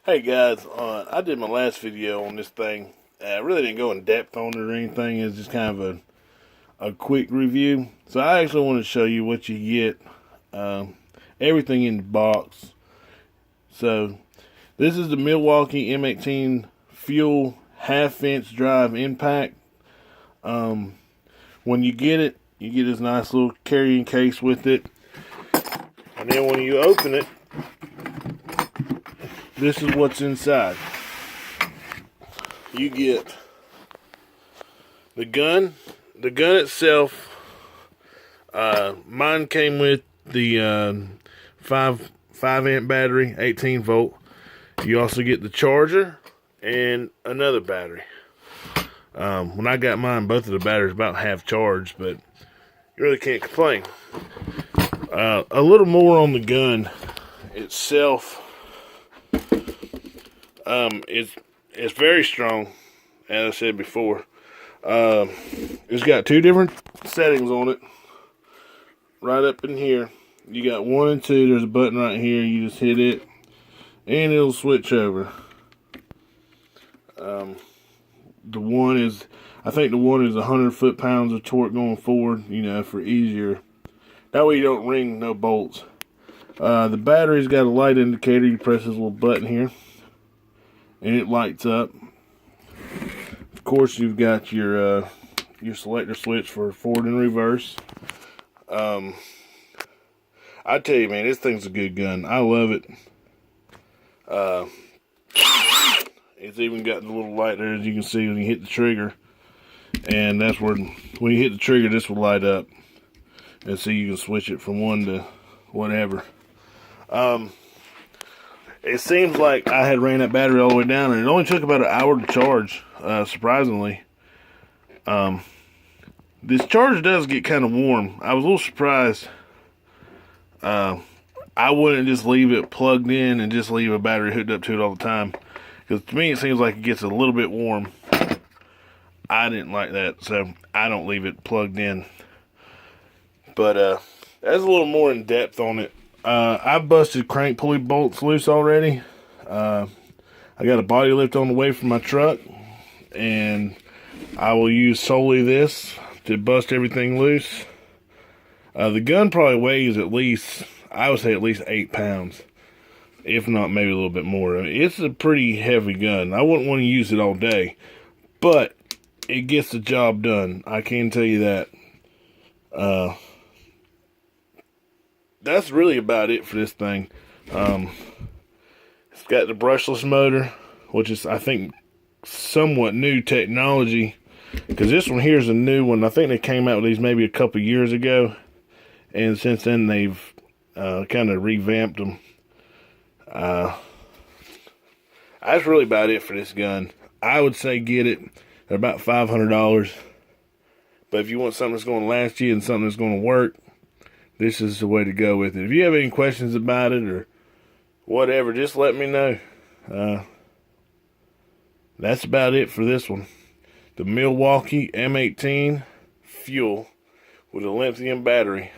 Hey guys, I did my last video on this thing. I really didn't go in depth on it or anything. It's just kind of a quick review. So I actually want to show you what you get. Everything in the box. So this is the Milwaukee M18 fuel half-inch drive impact. When you get it, you get this nice little carrying case with it. And then when you open it, this is what's inside. You get the gun. The gun itself, mine came with the 5 amp battery, 18 volt. You also get the charger and another battery. When I got mine, both of the batteries about half charged, but you really can't complain. A little more on the gun itself. It's very strong, as I said before. It's got 2 different settings on it. Right up in here, you got 1 and 2. There's a button right here. You just hit it, and it'll switch over. The one is, I think the one is 100 foot-pounds of torque going forward. You know, for easier. That way you don't ring no bolts. The battery's got a light indicator. You press this little button here, and it lights up. Of course, you've got your selector switch for forward and reverse. I tell you, man, this thing's a good gun. I love it. It's even got the little light there, as you can see when you hit the trigger, and that's where when you hit the trigger, this will light up, and so you can switch it from one to whatever. It seems like I had ran that battery all the way down, and it only took about an hour to charge, surprisingly. This charger does get kind of warm. I was a little surprised. I wouldn't just leave it plugged in and just leave a battery hooked up to it all the time, because to me it seems like it gets a little bit warm. I didn't like that, so I don't leave it plugged in. But that's a little more in depth on it. I busted crank pulley bolts loose already. I got a body lift on the way from my truck, and I will use solely this to bust everything loose. The gun probably weighs at least, I would say at least 8 pounds, if not maybe a little bit more. It's a pretty heavy gun. I wouldn't want to use it all day, but it gets the job done. I can tell you that. That's really about it for this thing. It's got the brushless motor, which is, I think, somewhat new technology, because this one here is a new one. I think they came out with these maybe a couple years ago, and since then they've kind of revamped them. That's really about it for this gun. I would say get it. They're about $500, but if you want something that's going to last you and something that's going to work, this is the way to go with it. If you have any questions about it or whatever, just let me know. That's about it for this one. The Milwaukee M18 fuel with a lithium battery.